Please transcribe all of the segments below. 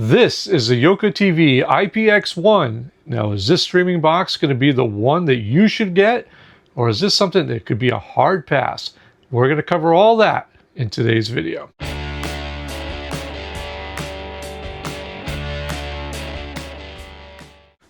This is the Yoka TV IPx1. Now, is this streaming box going to be the one that you should get? Or is this something that could be a hard pass? We're going to cover all that in today's video.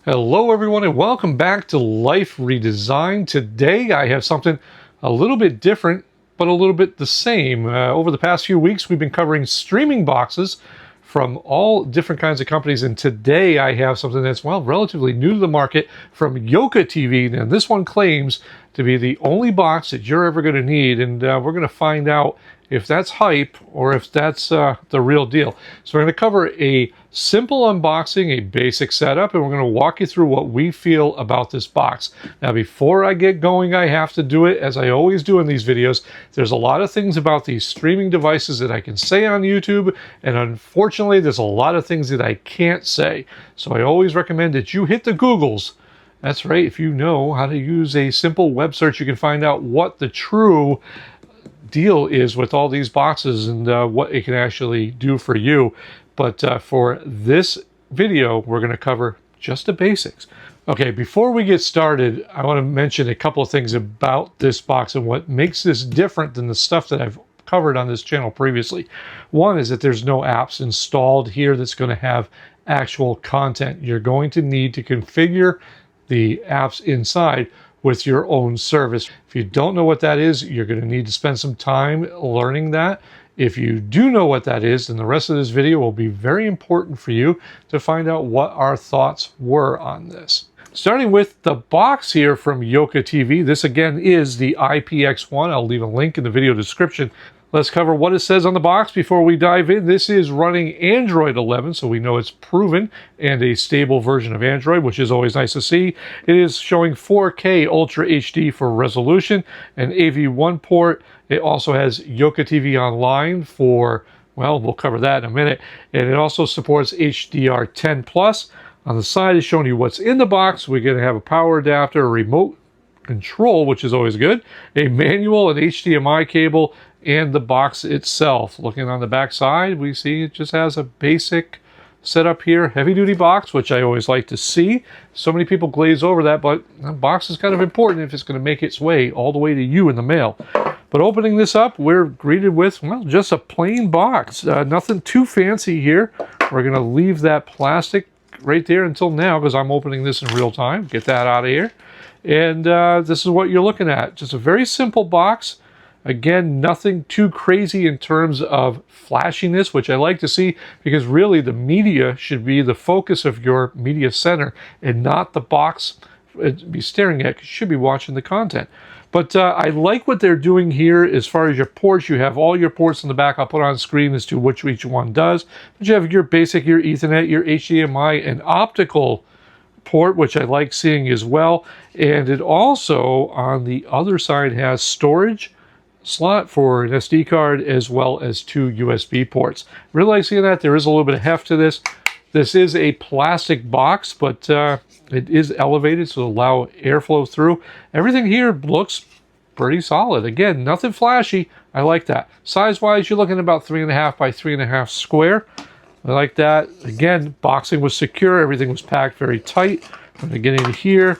Hello everyone and welcome back to Life Redesigned. Today I have something a little bit different, but a little bit the same. Over the past few weeks we've been covering streaming boxes from all different kinds of companies, and today I have something that's, well, relatively new to the market from Yoka TV. And this one claims to be the only box that you're ever going to need, and we're going to find out if that's hype or if that's the real deal. So we're going to cover a simple unboxing, a basic setup, and we're going to walk you through what we feel about this box. Now, before I get going, I have to do it as I always do in these videos. There's a lot of things about these streaming devices that I can say on YouTube, and unfortunately, there's a lot of things that I can't say. So I always recommend that you hit the Googles. That's right, if you know how to use a simple web search, you can find out what the true deal is with all these boxes and what it can actually do for you. But for this video, we're going to cover just the basics. Okay, before we get started, I want to mention a couple of things about this box and what makes this different than the stuff that I've covered on this channel previously. One is that there's no apps installed here that's going to have actual content. You're going to need to configure the apps inside with your own service. If you don't know what that is, you're going to need to spend some time learning that. If you do know what that is, then the rest of this video will be very important for you to find out what our thoughts were on this. Starting with the box here from Yoka TV. This again is the IPx1. I'll leave a link in the video description. Let's cover what it says on the box before we dive in. This is running Android 11, so we know it's proven and a stable version of Android, which is always nice to see. It is showing 4K Ultra HD for resolution, an AV1 port. It also has Yoka TV Online for, well, we'll cover that in a minute. And it also supports HDR10+. On the side is showing you what's in the box. We're going to have a power adapter, a remote control, which is always good, a manual, an HDMI cable, and the box itself. Looking on the back side, we see it just has a basic setup here, heavy duty box, which I always like to see. So many people glaze over that, but the box is kind of important if it's going to make its way all the way to you in the mail. But opening this up, we're greeted with, well, just a plain box. Nothing too fancy here. We're going to leave that plastic right there until now because I'm opening this in real time. Get that out of here. And this is what you're looking at. Just a very simple box. Again, nothing too crazy in terms of flashiness, which I like to see because really the media should be the focus of your media center and not the box be staring at, because you should be watching the content. But I like what they're doing here as far as your ports. You have all your ports in the back. I'll put on screen as to which each one does. But you have your basic, your Ethernet, your HDMI, and optical port, which I like seeing as well. And it also, on the other side, has storage slot for an SD card as well as 2 USB ports. Really like seeing that. There is a little bit of heft to this. This is a plastic box, but it is elevated so it'll allow airflow through. Everything here looks pretty solid. Again, nothing flashy. I like that. Size-wise, you're looking at about 3.5 by 3.5 square. I like that. Again, boxing was secure. Everything was packed very tight. I'm going to get in here.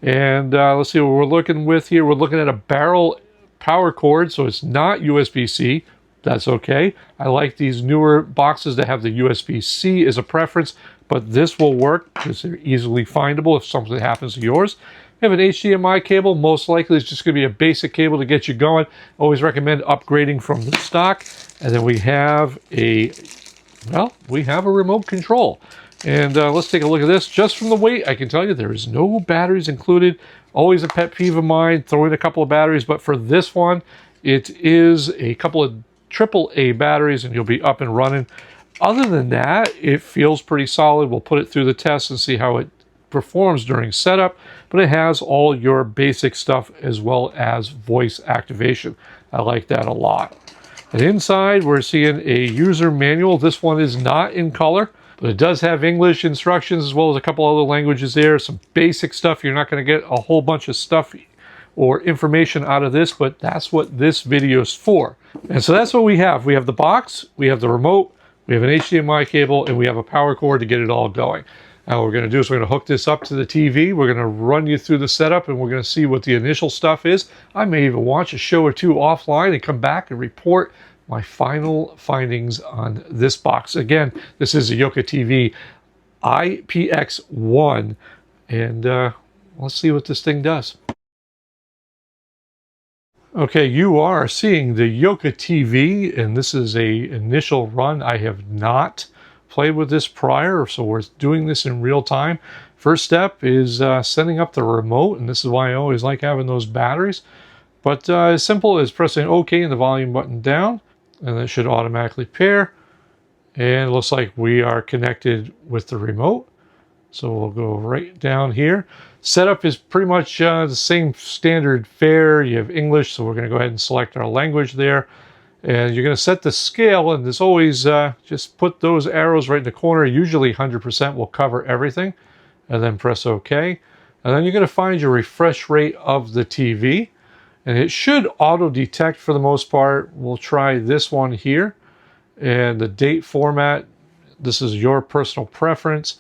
And let's see what we're looking with here. We're looking at a barrel power cord, so it's not USB-C. That's okay. I like these newer boxes that have the USB-C as a preference, but this will work because they're easily findable if something happens to yours. You have an HDMI cable. Most likely it's just going to be a basic cable to get you going. Always recommend upgrading from the stock. And then we have a remote control. And let's take a look at this. Just from the weight, I can tell you there is no batteries included. Always a pet peeve of mine, throw in a couple of batteries, but for this one, it is a couple of AAA batteries and you'll be up and running. Other than that, it feels pretty solid. We'll put it through the test and see how it performs during setup, but it has all your basic stuff as well as voice activation. I like that a lot. And inside, we're seeing a user manual. This one is not in color, but it does have English instructions as well as a couple other languages there. Some basic stuff. You're not going to get a whole bunch of stuff or information out of this, but that's what this video is for. And so that's what we have. We have the box, we have the remote, we have an HDMI cable, and we have a power cord to get it all going. Now what we're going to do is we're going to hook this up to the TV. We're going to run you through the setup, and we're going to see what the initial stuff is. I may even watch a show or two offline and come back and report my final findings on this box. Again, this is a Yoka TV IPx1, and let's see what this thing does. Okay, you are seeing the Yoka TV, and this is a initial run. I have not played with this prior, so we're doing this in real time. First step is setting up the remote, and this is why I always like having those batteries. But as simple as pressing OK and the volume button down, and it should automatically pair. And it looks like we are connected with the remote. So we'll go right down here. Setup is pretty much the same standard fare. You have English, so we're going to go ahead and select our language there. And you're going to set the scale, and as always, just put those arrows right in the corner. Usually 100% will cover everything. And then press OK. And then you're going to find your refresh rate of the TV. And it should auto-detect for the most part. We'll try this one here. And the date format, this is your personal preference.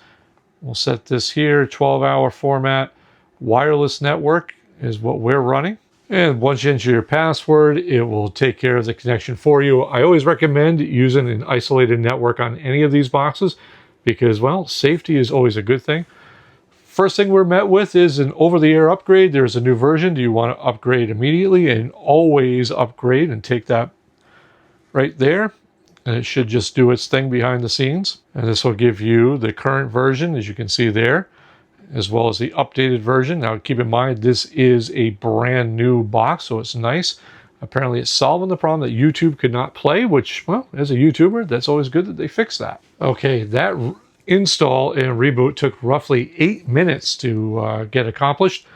We'll set this here, 12-hour format. Wireless network is what we're running. And once you enter your password, it will take care of the connection for you. I always recommend using an isolated network on any of these boxes because, well, safety is always a good thing. First thing we're met with is an over-the-air upgrade. There's a new version. Do you want to upgrade immediately? And always upgrade, and take that right there. And it should just do its thing behind the scenes. And this will give you the current version, as you can see there, as well as the updated version. Now keep in mind, this is a brand new box, so it's nice. Apparently it's solving the problem that YouTube could not play, which, well, as a YouTuber, that's always good that they fix that. Okay, that install and reboot took roughly 8 minutes to get accomplished.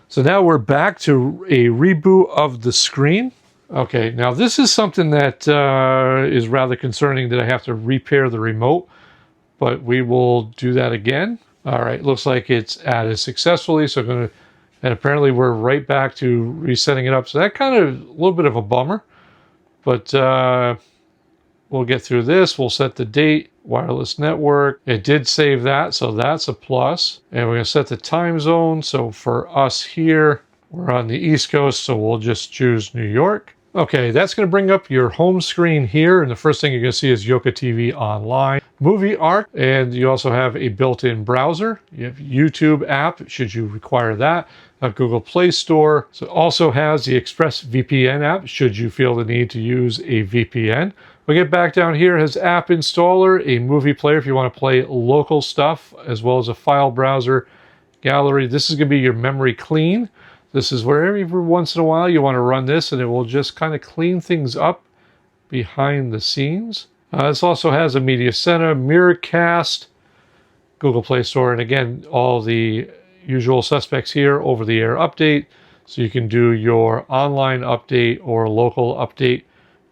So now we're back to a reboot of the screen. Okay, now this is something that is rather concerning, that I have to repair the remote, but we will do that again. All right, looks like it's added successfully, so I'm going to, and apparently we're right back to resetting it up. So that kind of a little bit of a bummer, but we'll get through this. We'll set the date, wireless network. It did save that, so that's a plus. And we're going to set the time zone. So for us here, we're on the East Coast, so we'll just choose New York. Okay, that's going to bring up your home screen here, and the first thing you're going to see is Yoka TV Online, Movie Arc, and you also have a built-in browser. You have YouTube app, should you require that, a Google Play Store. So it also has the Express VPN app, should you feel the need to use a VPN. We get back down here, it has App Installer, a movie player if you want to play local stuff, as well as a file browser, gallery. This is going to be your memory clean. This is where every once in a while you want to run this, and it will just kind of clean things up behind the scenes. This also has a media center, Mirrorcast, Google Play Store, and again, all the usual suspects here, over-the-air update. So you can do your online update or local update.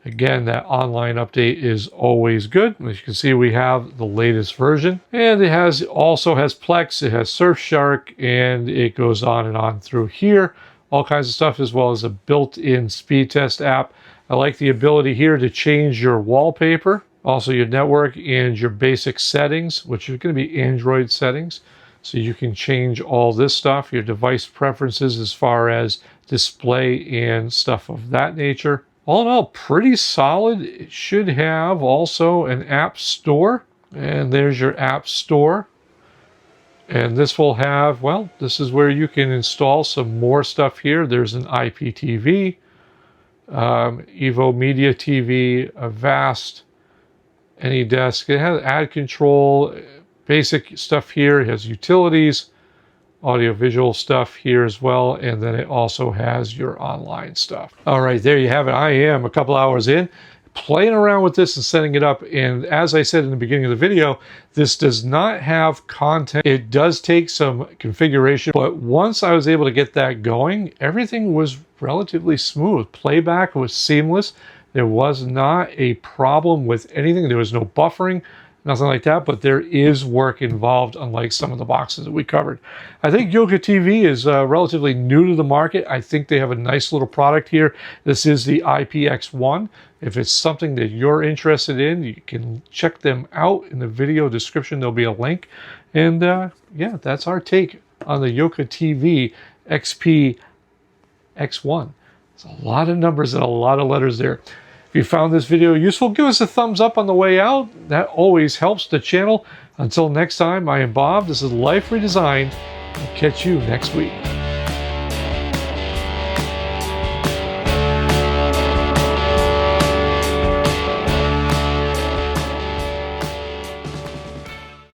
Again, that online update is always good. As you can see, we have the latest version. And it also has Plex, it has Surfshark, and it goes on and on through here. All kinds of stuff, as well as a built-in speed test app. I like the ability here to change your wallpaper, also your network and your basic settings, which are going to be Android settings. So you can change all this stuff, your device preferences as far as display and stuff of that nature. All in all, pretty solid. It should have also an app store. And there's your app store. And this will have, well, this is where you can install some more stuff here. There's an IPTV, Evo Media TV, Avast, AnyDesk. It has ad control, basic stuff here. It has utilities, audio-visual stuff here as well, and then it also has your online stuff. All right, there you have it. I am a couple hours in, playing around with this and setting it up, and as I said in the beginning of the video, this does not have content. It does take some configuration, but once I was able to get that going, everything was relatively smooth. Playback was seamless. There was not a problem with anything. There was no buffering. nothing like that, but there is work involved, unlike some of the boxes that we covered. I think Yoka TV is relatively new to the market. I think they have a nice little product here. This is the IPx1. If it's something that you're interested in, you can check them out in the video description. There'll be a link. And yeah, that's our take on the Yoka TV XP X1. It's a lot of numbers and a lot of letters there. If you found this video useful, give us a thumbs up on the way out. That always helps the channel. Until next time, I am Bob. This is Life Redesigned. I'll catch you next week.